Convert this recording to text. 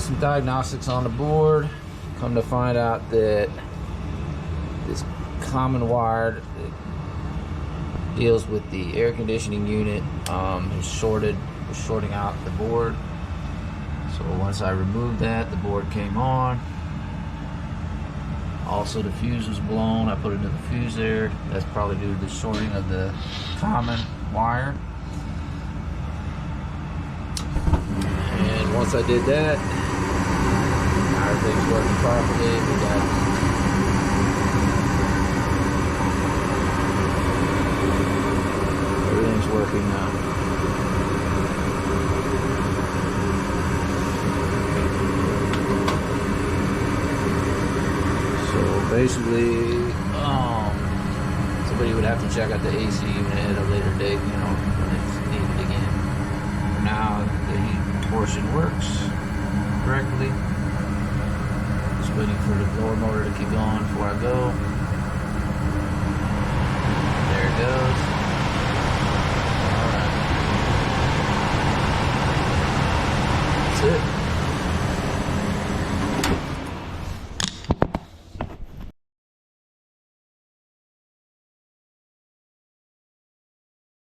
some diagnostics on the board. Come to find out that this common wire that deals with the air conditioning unit is shorted. Was shorting out the board. So once I removed that, the board came on. Also, the fuse was blown. I put it in the fuse there. That's probably due to the shorting of the common wire. And once I did that, everything's working properly. We got everything's working now. So basically, somebody would have to check out the AC unit at a later date, you know, when it's needed again. Now the heat portion works correctly. Just waiting for the blower motor to keep going before I go. There it goes.